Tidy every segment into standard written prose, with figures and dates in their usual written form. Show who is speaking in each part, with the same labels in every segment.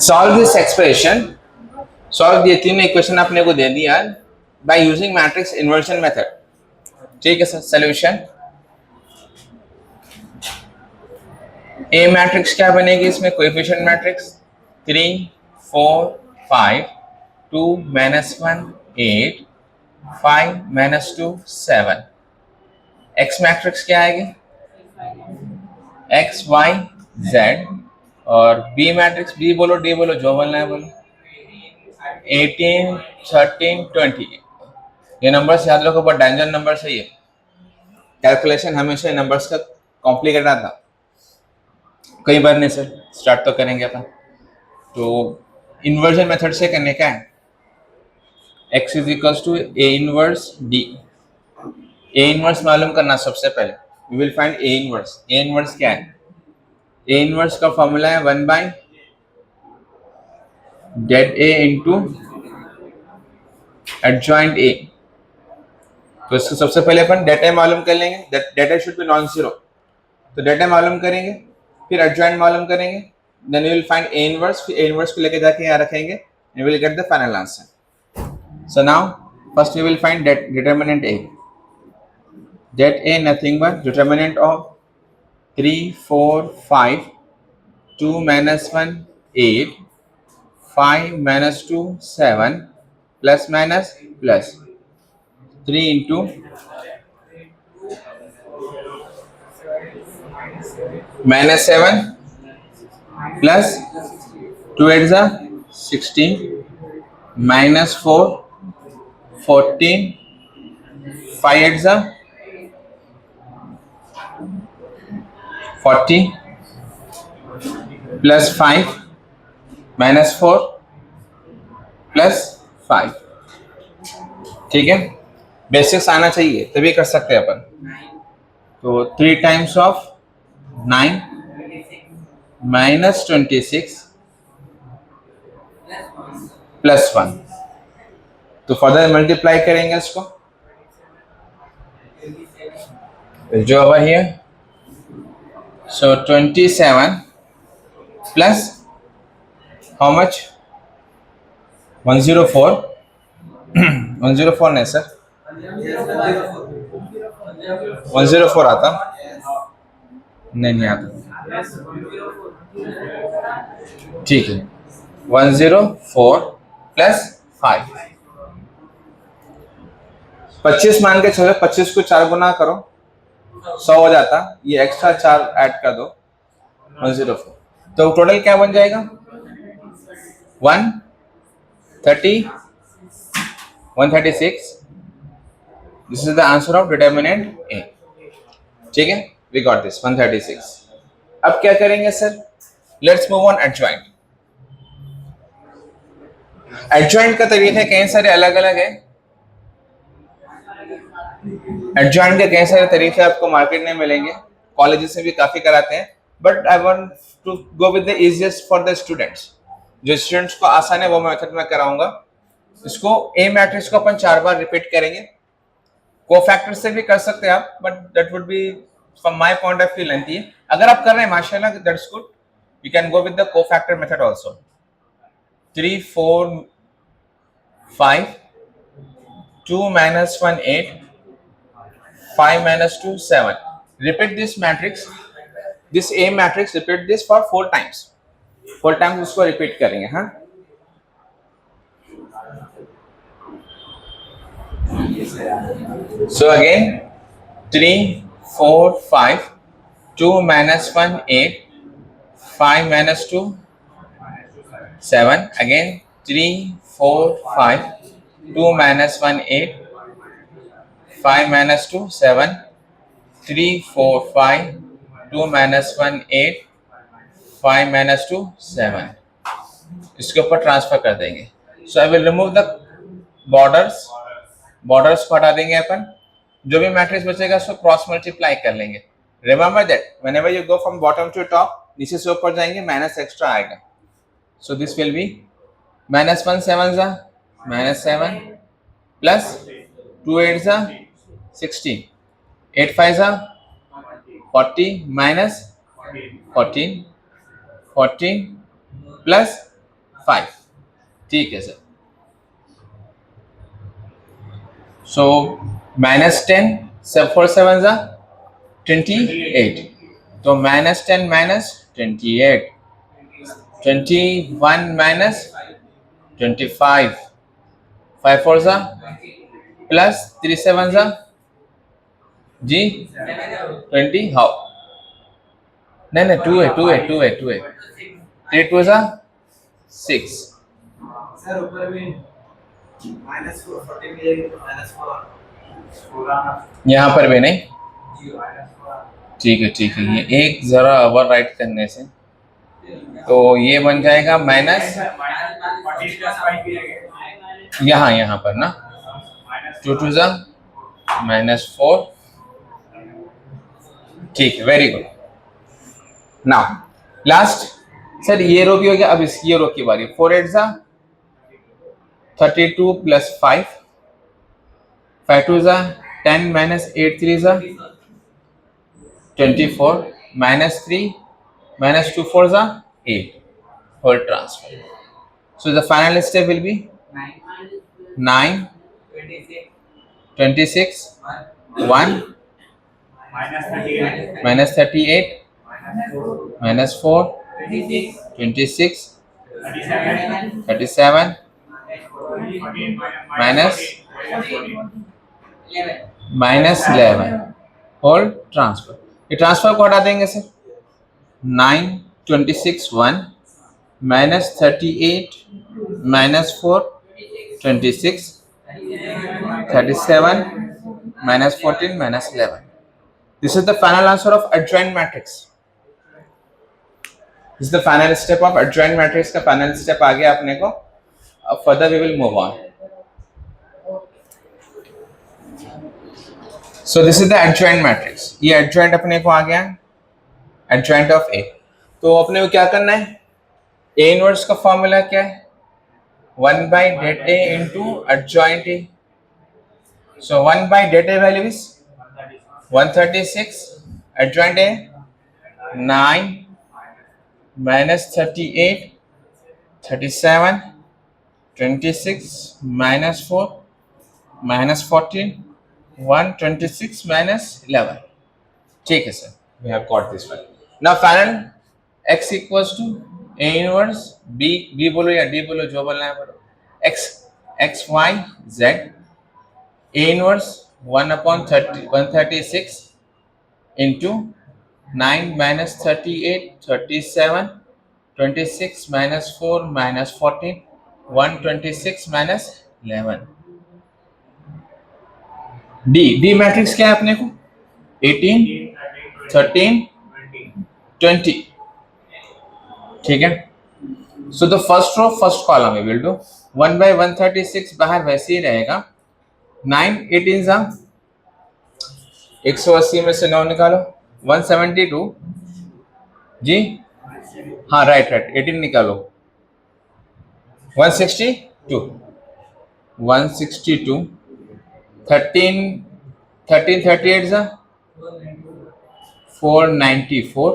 Speaker 1: Solve this expression, solve ये तीनों equation आपने को दे दिया by using matrix inversion method. ठीक है सर। सोल्यूशन ए मैट्रिक्स क्या बनेगी इसमें, कोएफिशिएंट मैट्रिक्स 3 4 5 2 -1 8 5 -2 7। एक्स मैट्रिक्स क्या आएगी, एक्स वाई जेड, और बी मैट्रिक्स बी बोलो डी बोलो जो बोलना है बोलो, 18 13 20। ये नंबर्स याद रखो, बहुत डेंजर नंबर है ये। कैलकुलेशन हमेशा नंबर्स का कॉम्प्लिकेटेड आता, कई बार नहीं सर। स्टार्ट तो करेंगे अपन, तो इन्वर्जन मेथड से करने का है। x is equals to A inverse D. A inverse मालूम करना सबसे पहले, we will find A inverse. A inverse क्या है, ए इनवर्स का फॉर्मूला है 1 by det A into adjoint A. तो इसको सबसे पहले अपन डेटा मालूम कर लेंगे, det A should be non zero, तो डेटा मालूम करेंगे, फिर एडजॉइंट मालूम करेंगे, then we will find A inverse, फिर ए इनवर्स को लेके जाके यहाँ रखेंगे, we will get the final answer. So now first we will find determinant A. Det A nothing but determinant of 3 4 5 2 -1 8 5 -2 7 plus minus plus 3 into -7 plus 2 8 are 16 -4 14 5 8 are 40 plus 5 -4 plus 5। ठीक है, basics आना चाहिए तभी कर सकते हैं अपन। तो 3 टाइम्स ऑफ 9 -26 प्लस 1, तो फर्दर मल्टीप्लाई करेंगे इसको, जो over here, so 27 plus how much, 104 104 नहीं सर, 104 आता नहीं आता, ठीक है। 104 प्लस 5, 25 मान के चलो, 25 को 4 गुना करो 100 हो जाता, ये एक्स्ट्रा 4 ऐड कर दो 104, तो टोटल क्या बन जाएगा 136। This is the answer of determinant A. ठीक है, वी गॉट दिस 136। अब क्या करेंगे sir, let's move on adjoint. Adjoint का तरीका कई सारे अलग अलग है, एडजॉइंट के कई सारे तरीके आपको मार्केट में मिलेंगे, कॉलेजेस में भी काफी कराते हैं, but I want to go with the easiest for the students. जो स्टूडेंट्स को आसान है वो मेथड में कराऊंगा। इसको ए मैट्रिक्स को अपन 4 बार रिपीट करेंगे, कोफैक्टर से भी कर सकते हैं आप, but that would be from my point of view lengthy है। अगर आप कर रहे हैं माशाल्लाह that's good, you can go with the cofactor method also. 3 4 5 2 -1 8 5 -2 7। repeat this matrix, this A matrix, repeat this for 4 times, 4 times उसको repeat करेंगे। हाँ, so again 3 4 5 2 -1 8 5 -2 7, again 3 4 5 2 -1 8 5 -2 7 3 4 5 2 -1 8 5 -2 7। इसके ऊपर ट्रांसफर कर देंगे। So I will remove the borders, borders को हटा देंगे अपन, जो भी मैट्रिक्स बचेगा उसको क्रॉस मल्टीप्लाई कर लेंगे। Remember that whenever you go from bottom to top, नीचे से ऊपर जाएंगे माइनस एक्स्ट्रा आएगा। सो दिस विल बी -1 7 जा -7 प्लस 2 8 जा 16 8 5 जा 40 minus 14 14 plus 5, ठीक है सर। सो -10 सब 4 7 जा 28, तो -10 minus 28, 21 minus 25, 5 4 जा प्लस 3 7 जा जी 20, हाउ नहीं 2 है 2 है 2 है 2 है 3 2 जा 6,
Speaker 2: सर ऊपर भी -14
Speaker 1: यहाँ पर भी नहीं, ठीक है, ये एक जरा ओवर राइट करने से तो ये बन जाएगा माइनस, यहाँ पर ना 2 2 जा -4, ठीक है, very good. Now last sir ये रो भी हो गया, अब इस ये रो की बारी। 4 8 जा 32 प्लस 5, 5 2 जा 10 minus 8 3 जा 24, -3 minus 2 4 जा 8, whole transfer. So the final step will be 9 26 1 -38 -4 26 37 -11, whole transfer. ये ट्रांसफर को हटा देंगे sir. 9 26 1 -38 -4 26 37 -14 -11. This is the final answer of adjoint matrix. This is the final step of adjoint matrix का final step आ गया अपने को। अब further we will move on. So this is the adjoint matrix. ये adjoint अपने को आ गया, adjoint of A. तो अपने को क्या करना है? A inverse का फॉर्मूला क्या है? 1 by det A into adjoint A. So 1 by det A value is 136, adjoint A 9 minus 38 37 26 minus 4 minus 14 126 minus 11, ठीक है sir, we have got this one. Now final x equals to a inverse b बोलो या d बोलो, जो बोलना है बोलो, x y z a inverse 1/136 into 9 minus 38 37 26 minus 4 minus 14 126 minus 11. D matrix क्या है अपने को? 18 13 20, ठीक है। So the first row first column we will do 1 by 136, बाहर वैसे ही रहेगा। 9 18 जा 180 में से 9 निकालो 172 जी, हाँ राइट 18 निकालो 162 13 38 जा 494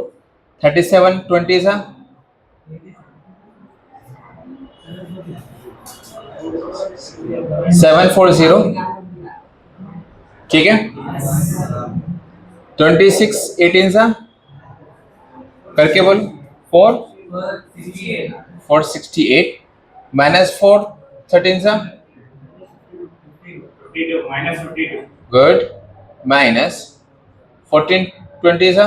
Speaker 1: 37 20 जा 740, ठीक है। 26 18 जा करके बोलो 468 minus 4 13 जा गुड minus 14 20 जा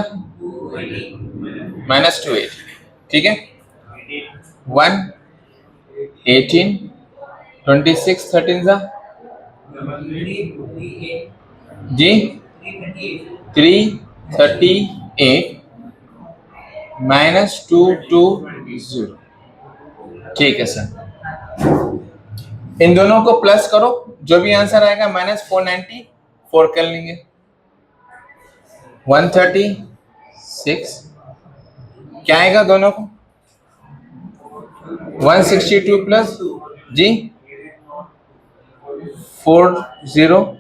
Speaker 1: minus 28, ठीक है। 1 18 26 13 जा जी 338 minus 220, ठीक है सर। इन दोनों को प्लस करो, जो भी आंसर आएगा -494 कर लेंगे। 136 क्या आएगा दोनों को? 162 प्लस जी 40,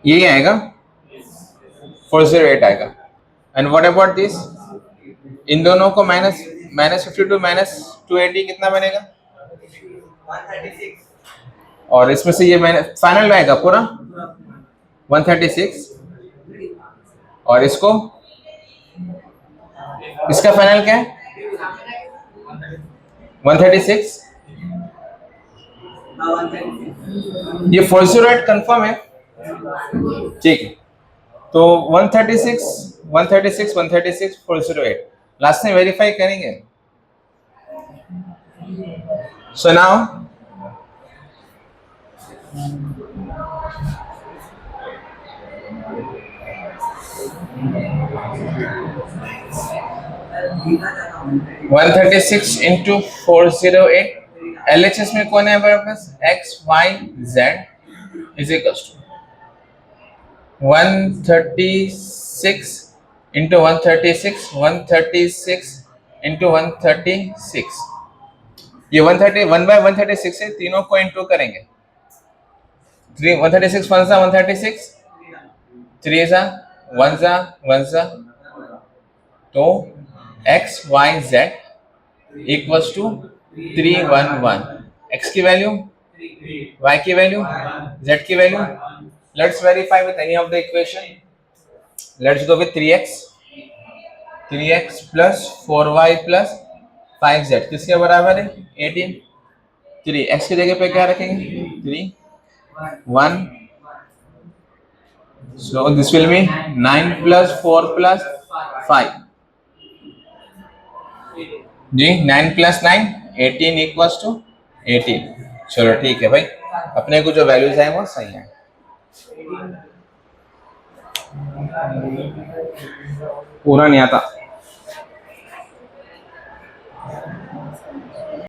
Speaker 1: यही आएगा 408 आएगा। And what about this? इन दोनों को -52 माइनस 280 कितना बनेगा?
Speaker 2: 136
Speaker 1: और इसमें से ये मैंने फाइनल आएगा पूरा 136 और इसको इसका फाइनल क्या है? 136।
Speaker 2: हाँ 136
Speaker 1: ये 408 कंफर्म है, ठीक है। तो 136 136 136 408 लास्ट में वेरीफाई करेंगे। सो नाउ
Speaker 2: जीना चाहता हूँ
Speaker 1: 136 इंटू 408 LHS में कौन है हमारे पास? x y z is equal to 136 into 136 136 into 136। ये 130 1 बाय 136 है, तीनों को इंटू करेंगे। 136 1 सा 136 3 सा 1 सा 1 सा, तो x y z equals to 311। x की वैल्यू, y की वैल्यू, z की value. Let's verify with any of the equation. Let's go with 3x plus 4y plus 5z किसके बराबर है? 18। 3x की जगह पे क्या रखेंगे? 3 1, so this will be 9 plus 4 plus 5 जी, 9 plus 9 18 इक्वल्स टू 18। चलो ठीक है भाई, अपने को जो वैल्यूज आए वो सही है। पूरा नहीं आता।